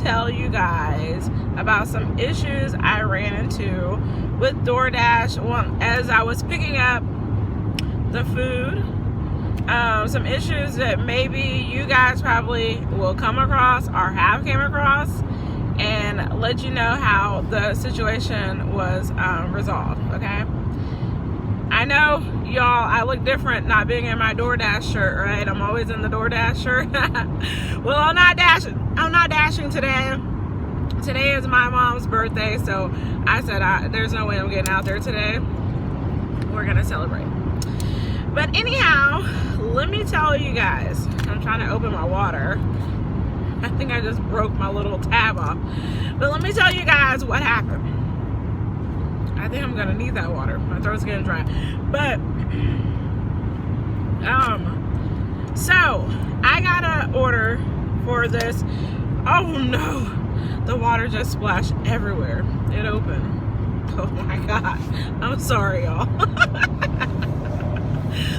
tell you guys about some issues I ran into with DoorDash as I was picking up the food. Some issues that maybe you guys probably will come across or have came across, and let you know how the situation was resolved. Okay, I know y'all, I look different not being in my DoorDash shirt, right? I'm always in the DoorDash shirt. Well, I'm not dashing today. Today is my mom's birthday, so I said there's no way I'm getting out there today. We're gonna celebrate. But anyhow, let me tell you guys, I'm trying to open my water. I think I just broke my little tab off. But let me tell you guys what happened. I think I'm gonna need that water. My throat's getting dry. But so I got an order for this. Oh no, the water just splashed everywhere. It opened. Oh my god. I'm sorry, y'all.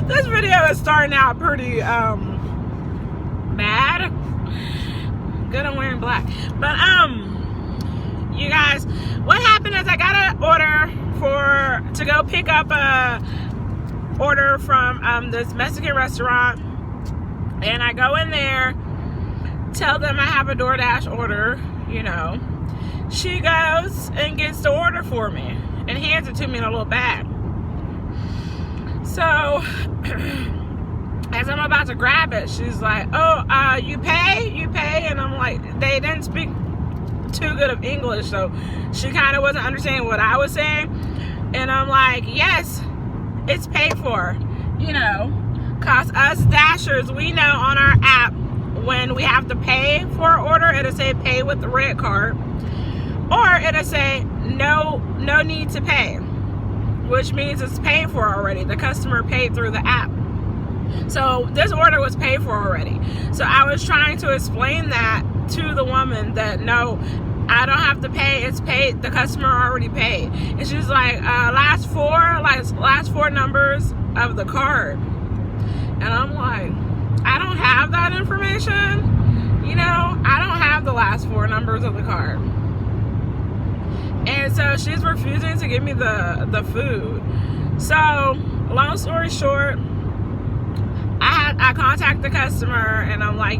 This video is starting out pretty bad. Good, I'm wearing black. But you guys, what happened is I got an order to go pick up a order from this Mexican restaurant, and I go in there, tell them I have a DoorDash order, you know. She goes and gets the order for me and hands it to me in a little bag. So as I'm about to grab it, she's like, oh, you pay? And I'm like, they didn't speak too good of English, so she kind of wasn't understanding what I was saying. And I'm like, yes, it's paid for. You know, cause us Dashers, we know on our app when we have to pay for an order, it'll say pay with the red card, or it'll say no need to pay, which means it's paid for already. The customer paid through the app. So this order was paid for already. So I was trying to explain that to the woman that no, I don't have to pay, it's paid, the customer already paid. And she's like, last four numbers of the card. And I'm like, I don't have that information. You know, I don't have the last four numbers of the card. And so she's refusing to give me the food. So long story short, I contact the customer and I'm like,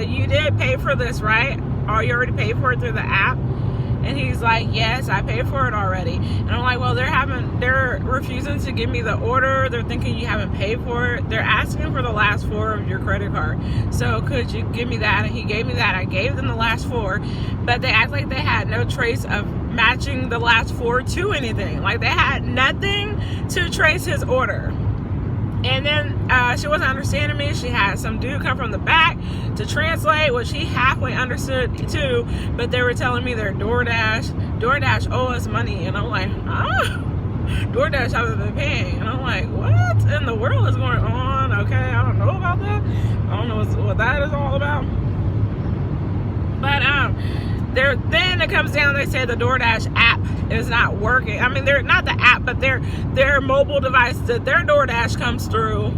you did pay for this, right? Or you already paid for it through the app? And he's like, yes, I paid for it already. And I'm like, well, they're refusing to give me the order. They're thinking you haven't paid for it. They're asking for the last four of your credit card. So could you give me that? And he gave me that. I gave them the last four, but they act like they had no trace of matching the last four to anything. Like they had nothing to trace his order. And then she wasn't understanding me. She had some dude come from the back to translate, which he halfway understood too, but they were telling me they're DoorDash owe us money. And I'm like, DoorDash hasn't been paying. And I'm like, what in the world is going on? Okay, I don't know about that. I don't know what that is all about. But then it comes down, they say the DoorDash app is not working. I mean, they're not the app, but their mobile device that their DoorDash comes through,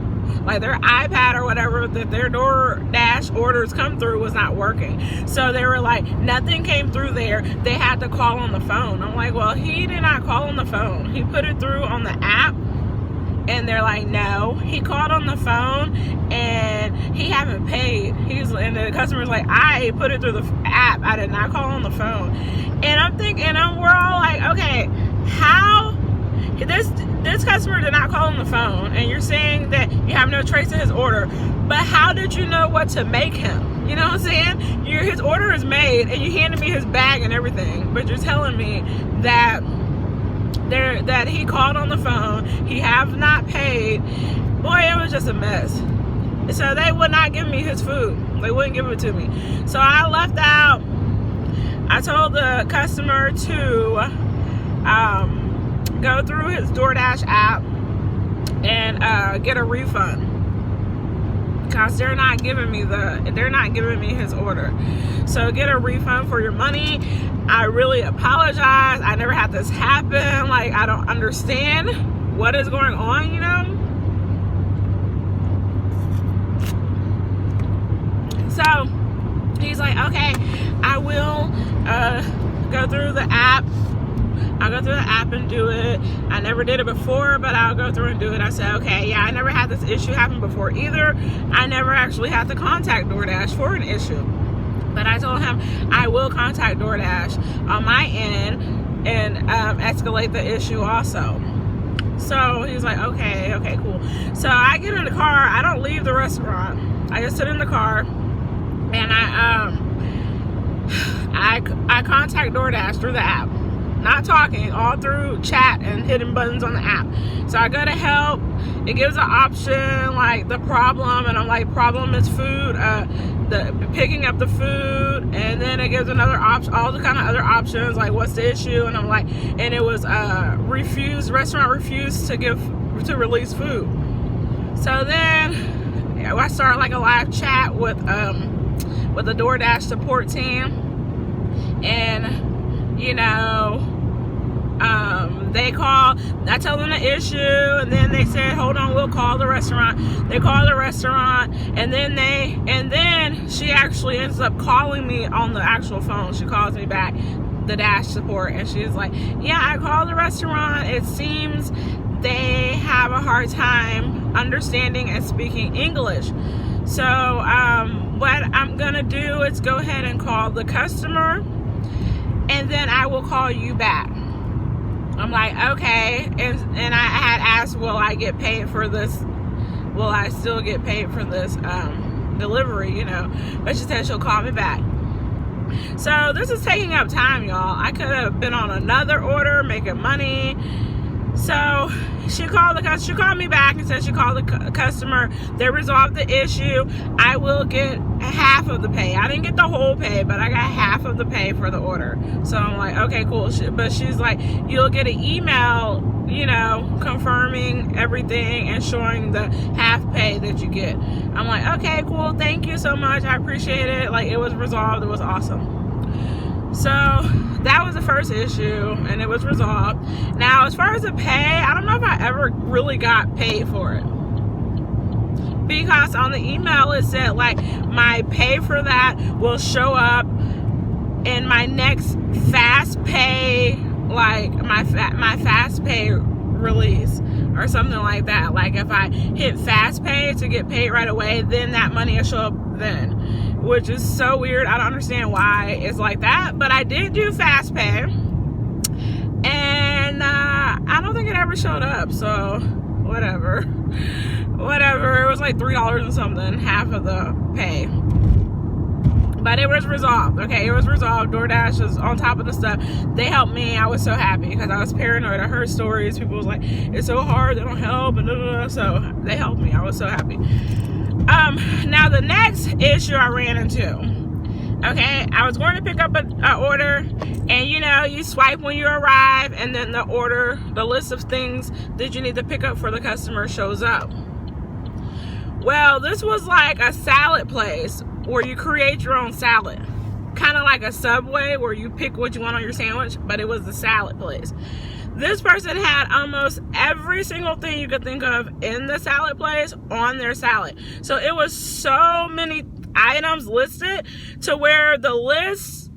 like their iPad or whatever that their DoorDash orders come through, was not working. So they were like, nothing came through there. They had to call on the phone. I'm like, well, he did not call on the phone. He put it through on the app. And they're like, no, he called on the phone and he haven't paid. And the customer's like, I put it through the app. I did not call on the phone. And I'm thinking, we're all like, okay, how this customer did not call on the phone, and you're saying that you have no trace of his order, but how did you know what to make him? You know what I'm saying? His order is made and you handed me his bag and everything, but you're telling me that he called on the phone, he have not paid. Boy, it was just a mess. So they would not give me his food. They wouldn't give it to me. So I left out. I told the customer to go through his DoorDash app and get a refund, because they're not giving me his order. So get a refund for your money. I really apologize. I never had this happen. Like, I don't understand what is going on, you know? So He's like, okay, I will go through the app. I'll go through the app and do it. I never did it before, but I'll go through and do it. I said, okay, yeah, I never had this issue happen before either. I never actually had to contact DoorDash for an issue. But I told him I will contact DoorDash on my end and escalate the issue also. So he's like, okay, cool. So I get in the car. I don't leave the restaurant. I just sit in the car, and I contact DoorDash through the app. Not talking, all through chat and hitting buttons on the app. So I go to help. It gives an option like the problem, and I'm like, problem is food, the picking up the food, and then it gives another option, all the kind of other options like what's the issue, and I'm like, and it was restaurant refused to release food. So then I start like a live chat with the DoorDash support team, and they call, I tell them the issue, and then they said, hold on, we'll call the restaurant. They call the restaurant, and then she actually ends up calling me on the actual phone. She calls me back, the Dash support, and she's like, yeah, I called the restaurant. It seems they have a hard time understanding and speaking English. So what I'm gonna do is go ahead and call the customer, and then I will call you back. I'm like, okay. And I had asked, will I get paid for this? Will I still get paid for this delivery, But she said she'll call me back. So this is taking up time, y'all. I could have been on another order, making money. So she called me back and said she called the customer. They resolved the issue. I will get half of the pay. I didn't get the whole pay, but I got half of the pay for the order. So I'm like, okay, cool. But she's like, you'll get an email, confirming everything and showing the half pay that you get. I'm like, okay, cool. Thank you so much. I appreciate it. Like, it was resolved. It was awesome. So that was the first issue, and it was resolved. Now, as far as the pay, I don't know if I ever really got paid for it, because on the email it said like my pay for that will show up in my next fast pay, like my fast pay release or something like that. Like if I hit fast pay to get paid right away, then that money will show up then, which is so weird. I don't understand why it's like that, but I did do fast pay, and I don't think it ever showed up, so whatever. It was like $3 and something, half of the pay, but it was resolved. Okay, it was resolved. DoorDash is on top of the stuff. They helped me. I was so happy because I was paranoid. I heard stories. People was like, it's so hard, they don't help, and so they helped me. I was so happy. Now the next issue I ran into, okay, I was going to pick up an order, and you swipe when you arrive, and then the list of things that you need to pick up for the customer shows up. Well, this was like a salad place where you create your own salad, kind of like a Subway where you pick what you want on your sandwich, but it was the salad place. This person had almost every single thing you could think of in the salad place on their salad. So it was so many items listed to where the list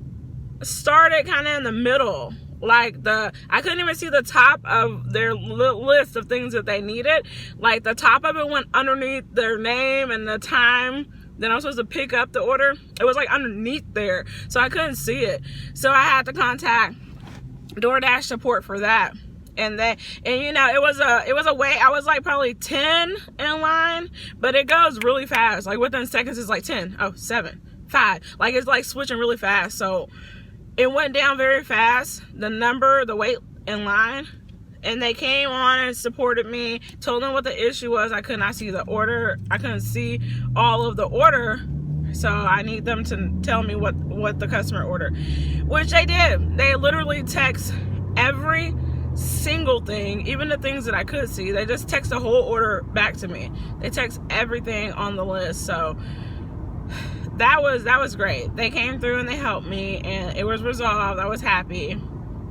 started kind of in the middle. Like I couldn't even see the top of their list of things that they needed. Like the top of it went underneath their name and the time then I was supposed to pick up the order. It was like underneath there, so I couldn't see it. So I had to contact DoorDash support for that. And it was a wait. I was like probably 10 in line, but it goes really fast. Like within seconds, it's like 10, 7, 5. Like it's like switching really fast. So it went down very fast. The wait in line, and they came on and supported me. Told them what the issue was. I could not see the order. I couldn't see all of the order. So I need them to tell me what the customer ordered, which they did. They literally text every single thing, even the things that I could see. They just text the whole order back to me. They text everything on the list. So that was great. They came through and they helped me, and it was resolved. I was happy.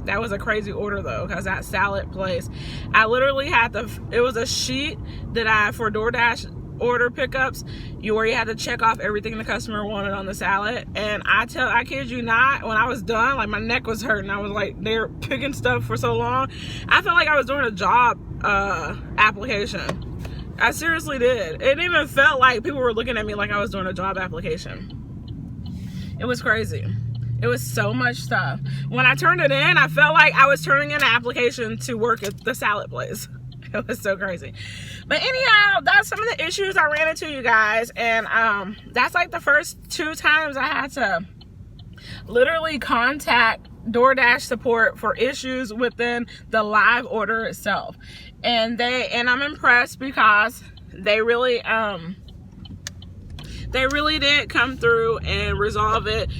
That was a crazy order though, because that salad place, I literally had it was a sheet that for DoorDash order pickups, where you had to check off everything the customer wanted on the salad. And I kid you not, when I was done, like, my neck was hurting. I was like, they're picking stuff for so long. I felt like I was doing a job application. I seriously did. It even felt like people were looking at me like I was doing a job application. It was crazy. It was so much stuff. When I turned it in, I felt like I was turning in an application to work at the salad place. It was so crazy. But anyhow, that's some of the issues I ran into, you guys. And that's like the first 2 times I had to literally contact DoorDash support for issues within the live order itself. And I'm impressed because they really did come through and resolve it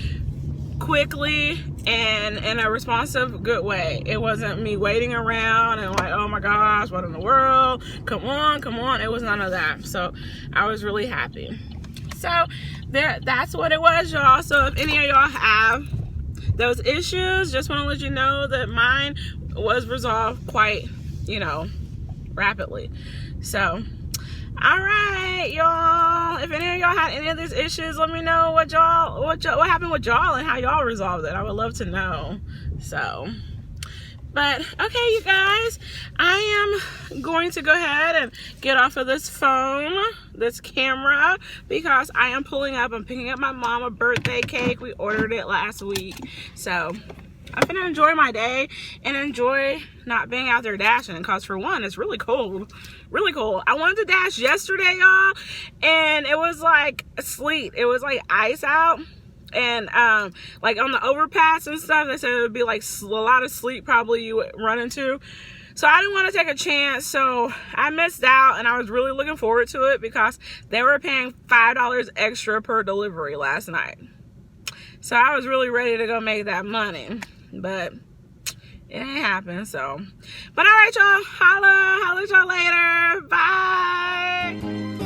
quickly and in a responsive, good way. It wasn't me waiting around and like, oh my gosh, what in the world? Come on. It was none of that. So I was really happy. So that's what it was, y'all. So if any of y'all have those issues, just want to let you know that mine was resolved quite, rapidly. So all right, y'all. If any of y'all had any of these issues, let me know what happened with y'all and how y'all resolved it. I would love to know. So, but okay, you guys, I am going to go ahead and get off of this phone, this camera, because I am picking up my mom a birthday cake. We ordered it last week. So I'm gonna enjoy my day and enjoy not being out there dashing, because for one, it's really cold. I wanted to dash yesterday, y'all, and it was like sleet. It was like ice out, and like on the overpass and stuff, they said it would be like a lot of sleet probably you would run into. So I didn't want to take a chance, so I missed out, and I was really looking forward to it because they were paying $5 extra per delivery last night. So I was really ready to go make that money, but it ain't happened. So, but all right, y'all, holla at y'all later. Bye.